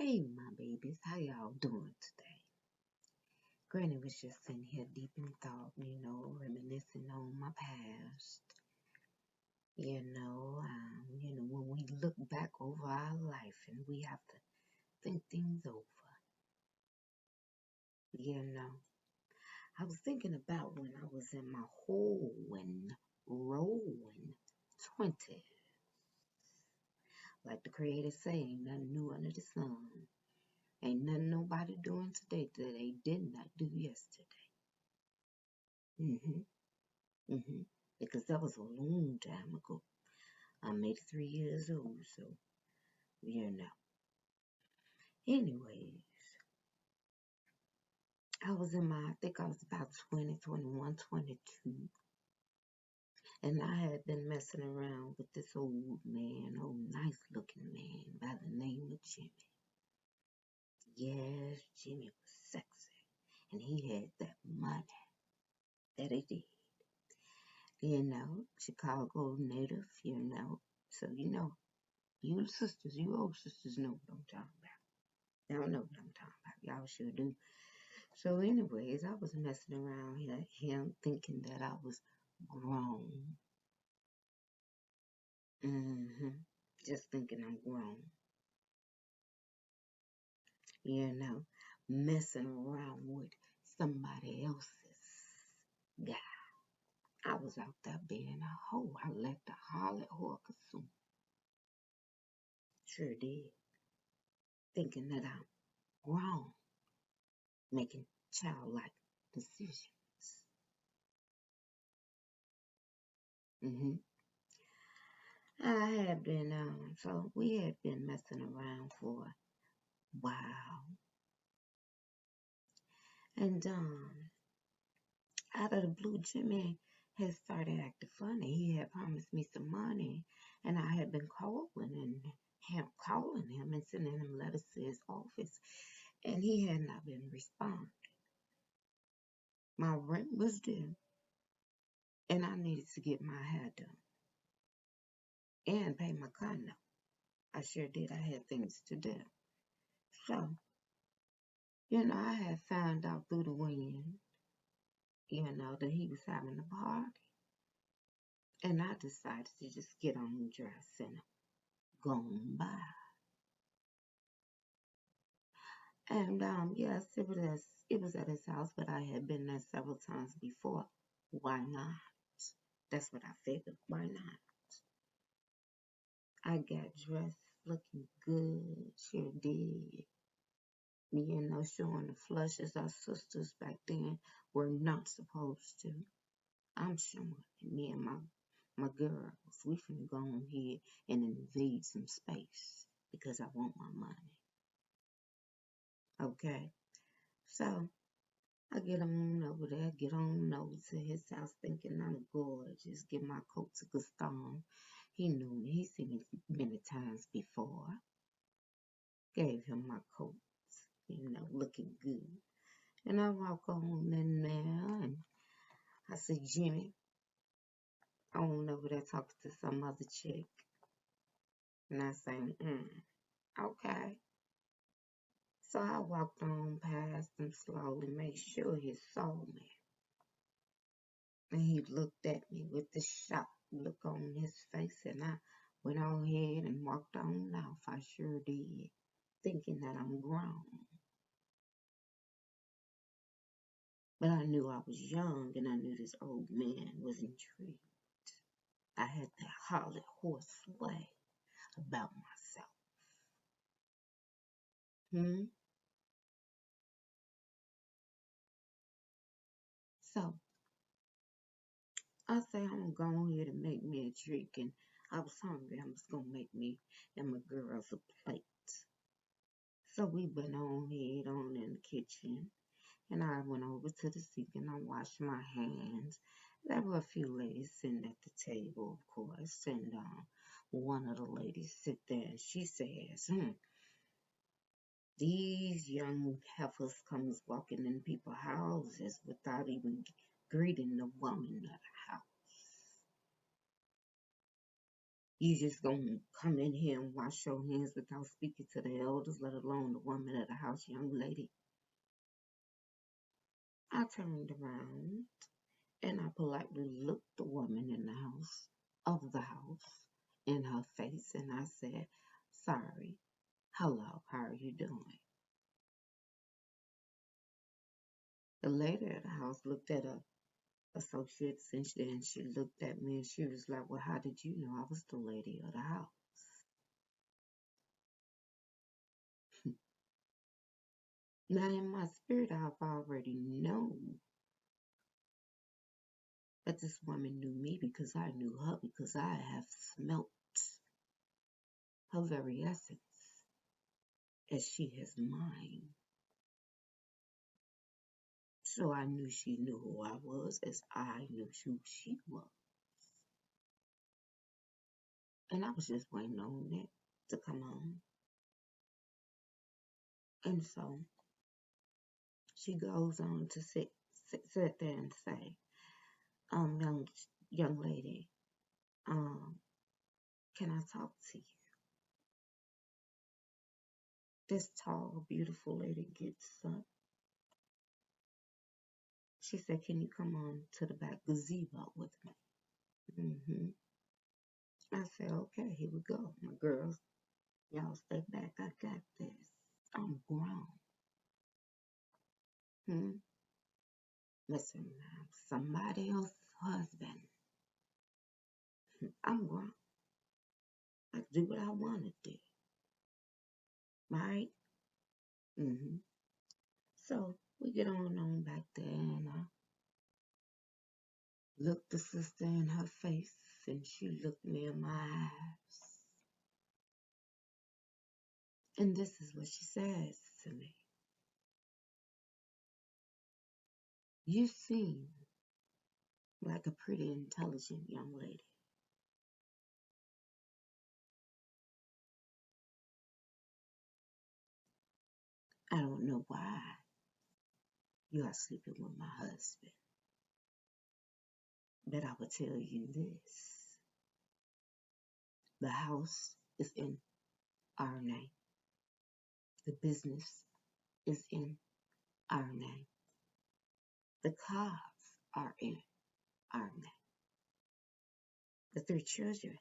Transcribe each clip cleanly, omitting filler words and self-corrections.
Hey, my babies, how y'all doing today? Granny was just sitting here deep in thought, reminiscing on my past. When we look back over our life and we have to think things over, you know. I was thinking about when I was in my hoeing, rolling 20s. Like the creator say, ain't nothing new under the sun. Ain't nothing nobody doing today that they did not do yesterday. hmm hmm Because that was a long time ago. I'm 83 years old, so you know. Anyways, I think I was about 20, 21, 22, and I had been messing around with this old man, old nice looking man by the name of Jimmy. Yes, Jimmy was sexy, and he had that money that he did. Chicago native, So, you sisters, you old sisters know what I'm talking about. Y'all know what I'm talking about. Y'all sure do. So, anyways, I was messing around him thinking that I was grown. Just thinking I'm grown. You know, messing around with somebody else's guy. I was out there being a hoe. I let the harlot whore consume. Sure did. Thinking that I'm grown, making childlike decisions. hmm I had been, so we had been messing around for a while. And out of the blue, Jimmy had started acting funny. He had promised me some money, and I had been calling him and sending him letters to his office, and he had not been responding. My rent was due, and I needed to get my hair done and pay my car note. I sure did. I had things to do. So, I had found out through the wind, that he was having a party. And I decided to just get on dressed and go on by. And yes, it was at his house, but I had been there several times before. Why not? That's what I figured. Why not? I got dressed looking good, sure did. Showing the flushes our sisters back then were not supposed to. I'm showing me and my girls, we finna go on here and invade some space because I want my money. Okay? So I get on over there, get on over to his house thinking I'm gorgeous, give my coat to Gaston. He knew me, he seen me many times before. Gave him my coat, looking good. And I walk on in there and I see Jimmy on over there talking to some other chick. And I say, okay. So I walked on past him slowly, made sure he saw me. And he looked at me with the shocked look on his face, and I went on ahead and walked on off. I sure did, thinking that I'm grown. But I knew I was young, and I knew this old man was intrigued. I had that Holly horse sway about myself. Hmm? So I say I'm going here to make me a drink, and I was hungry. I was gonna make me and my girls a plate. So we went on head on in the kitchen, and I went over to the sink and I washed my hands. There were a few ladies sitting at the table, of course, and one of the ladies sit there and she says, these young heifers comes walking in people's houses without even greeting the woman of the house. You just gonna come in here and wash your hands without speaking to the elders, let alone the woman of the house, young lady. I turned around and I politely looked the woman in the house of the house in her face and I said, "Sorry, hello, how are you doing?" The lady of the house looked at her associates and then she looked at me and she was like, "Well, how did you know I was the lady of the house?" Now, in my spirit, I've already known that this woman knew me because I knew her because I have smelt her very essence as she has mine. So I knew she knew who I was as I knew who she was. And I was just waiting on it to come on. And so she goes on to sit there and say, young lady, um, can I talk to you? This tall, beautiful lady gets up. She said, "Can you come on to the back gazebo with me?" I said, "Okay, here we go. My girls, y'all stay back. I got this. I'm grown. Hmm? Listen, I'm somebody else's husband. I'm grown. I do what I want to do. Right? Mm-hmm. So we get on back there, and I looked the sister in her face, and she looked me in my eyes. And this is what she says to me. "You seem like a pretty intelligent young lady. I don't know why you are sleeping with my husband, but I will tell you this. The house is in our name. The business is in our name. The cars are in our name. The 3 children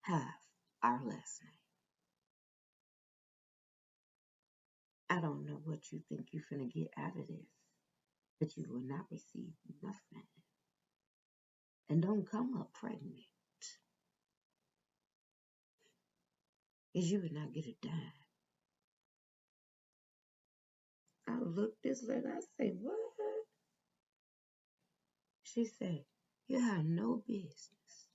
have our last name. I don't know what you think you're finna get out of this, but you will not receive nothing. And don't come up pregnant, because you will not get a dime." I looked this lady, I say, "What?" She said, "You have no business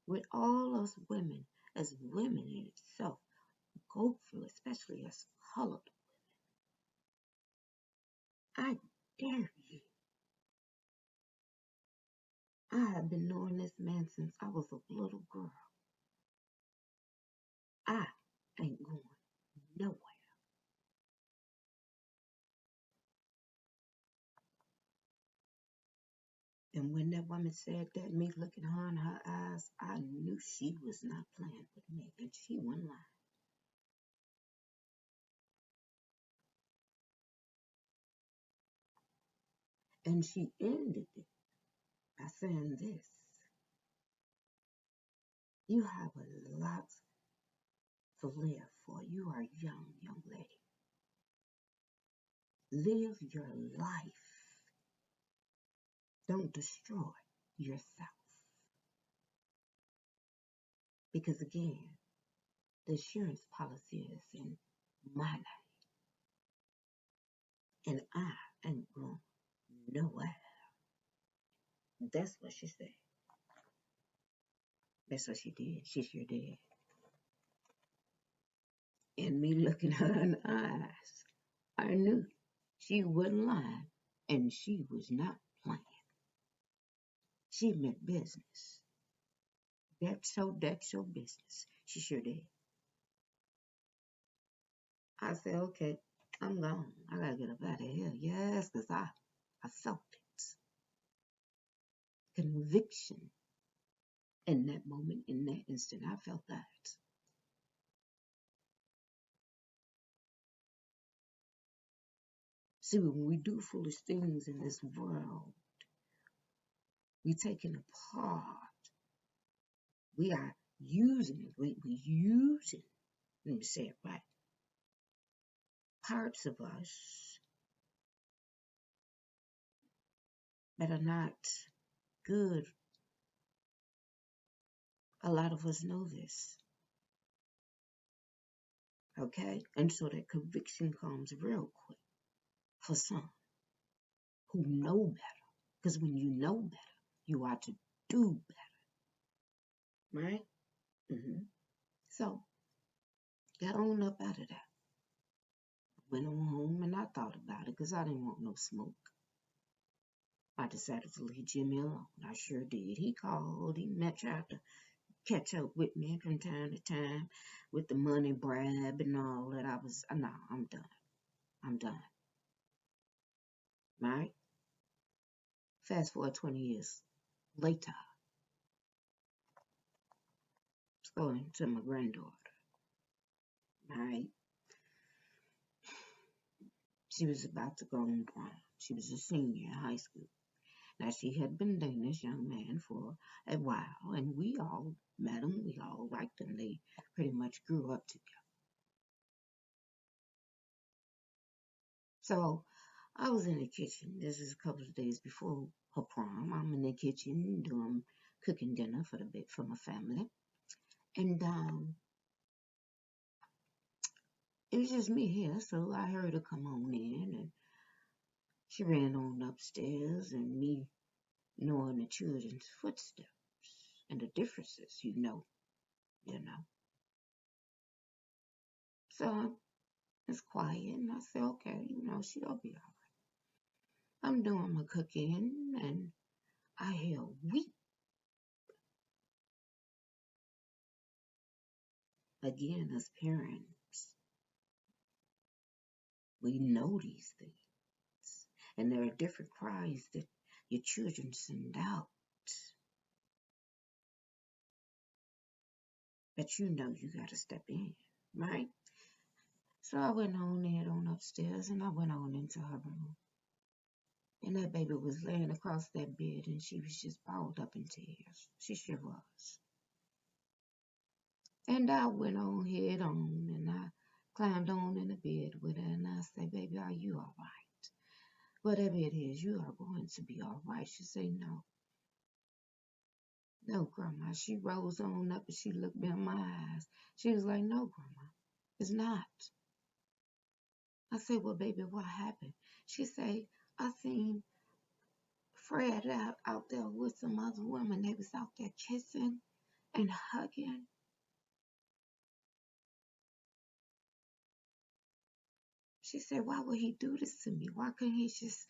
with all us women as women in itself go through, especially as colored. I dare you. I have been knowing this man since I was a little girl. I ain't going nowhere." And when that woman said that, me looking her in her eyes, I knew she was not playing with me, and she wasn't lying. And she ended it by saying this: "You have a lot to live for. You are young, young lady. Live your life. Don't destroy yourself. Because again, the insurance policy is in my name, and I ain't going nowhere." That's what she said. That's what she did. She sure did. And me looking her in the eyes, I knew she wasn't lying, and she was not playing. She meant business. That's your business. She sure did. I said, "Okay, I'm gone. I gotta get up out of here." Yes, because I felt it. Conviction In that moment, in that instant, I felt that. See, when we do foolish things in this world, we taking apart. We are using it. We using, let me say it right, parts of us that are not good. A lot of us know this, okay? And so that conviction comes real quick for some who know better. Because when you know better, you are to do better, right? So, got on up out of that. Went on home and I thought about it because I didn't want no smoke. I decided to leave Jimmy alone. I sure did. He called, tried to catch up with me from time to time with the money grab and all that. No, I'm done. I'm done. Right? Fast forward 20 years later, it's going to my granddaughter. Right? She was about to go on prom. She was a senior in high school. Now, she had been dating this young man for a while, and we all met him. We all liked him. They pretty much grew up together. So I was in the kitchen. This is a couple of days before her prom. I'm in the kitchen doing cooking dinner for my family, and it was just me here. So I heard her come on in, and she ran on upstairs, and me knowing the children's footsteps and the differences, you know. So it's quiet, and I said, okay, she'll be all right. I'm doing my cooking, and I hear weep again. As parents, we know these things, and there are different cries that your children send out, but you got to step in, right? So I went on upstairs, and I went on into her room. And that baby was laying across that bed, and she was just balled up in tears. She sure was. And I went on head on, and I climbed on in the bed with her, and I said, baby, are you all right? Whatever it is, you are going to be all right. She said, no. No, Grandma. She rose on up and she looked me in my eyes. She was like, no, Grandma, it's not. I said, well, baby, what happened? She said, I seen Fred out there with some other women. They was out there kissing and hugging. She said, why would he do this to me? Why couldn't he just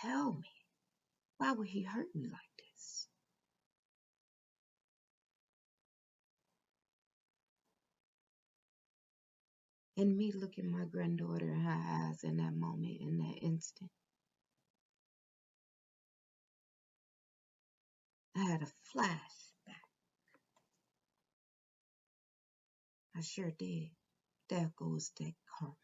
tell me? Why would he hurt me like this? And me looking my granddaughter in her eyes in that moment, in that instant, I had a flashback. I sure did. There goes that karma.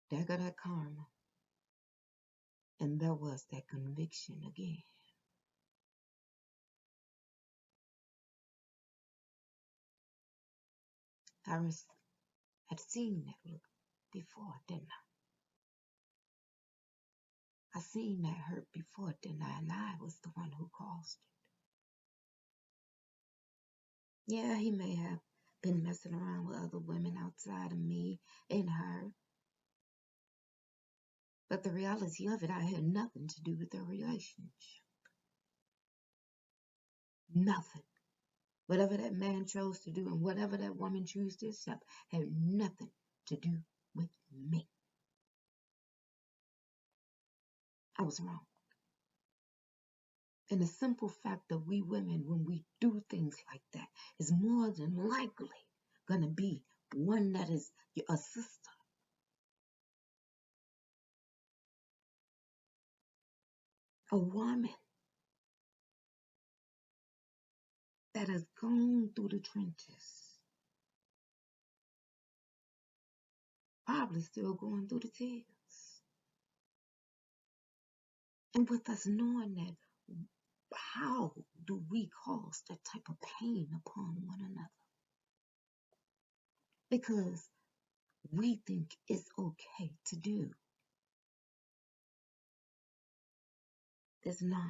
There go that karma. And there was that conviction again. I had seen that look before, didn't I? I seen that hurt before, didn't I? And I was the one who caused it. Yeah, he may have been messing around with other women outside of me and her. But the reality of it, I had nothing to do with their relationship. Nothing. Whatever that man chose to do and whatever that woman chose to accept had nothing to do with me. I was wrong. And the simple fact that we women, when we do things like that, is more than likely going to be one that is a sister, a woman that has gone through the trenches, probably still going through the tears. And with us knowing that, how do we cause that type of pain upon one another? Because we think it's okay to do. It's not.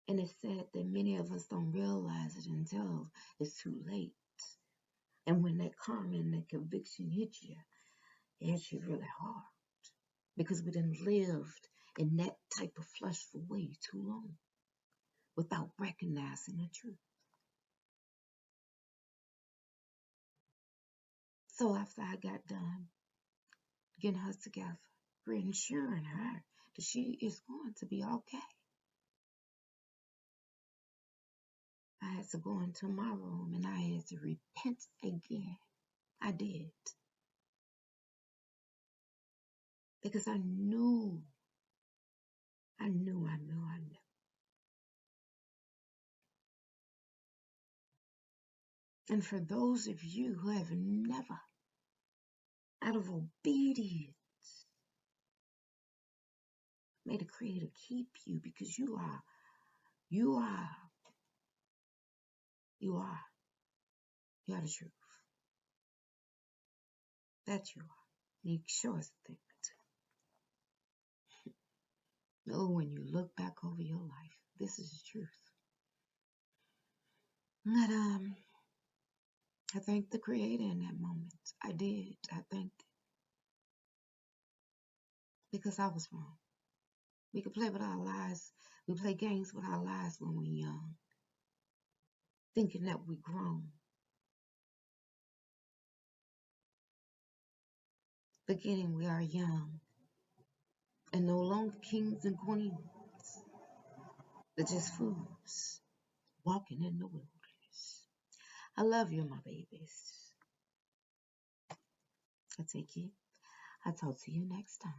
And it's sad that many of us don't realize it until it's too late. And when that karma and that conviction hits you, it hits you really hard. Because we done lived in that type of flesh for way too long without recognizing the truth. So after I got done getting her together, reassuring her that she is going to be okay, I had to go into my room and I had to repent again. I did. Because I knew. And for those of you who have never, out of obedience, made a Creator keep you, because you are, you are, you are, you are the truth. That you are. You sure as think. Know when you look back over your life, this is the truth. But I thanked the Creator in that moment. I did. I thanked it because I was wrong. We could play with our lives. We play games with our lives when we're young, thinking that we're grown, forgetting we are young and no longer kings and queens, but just fools walking in the wilderness. I love you, my babies. I take it. I'll talk to you next time.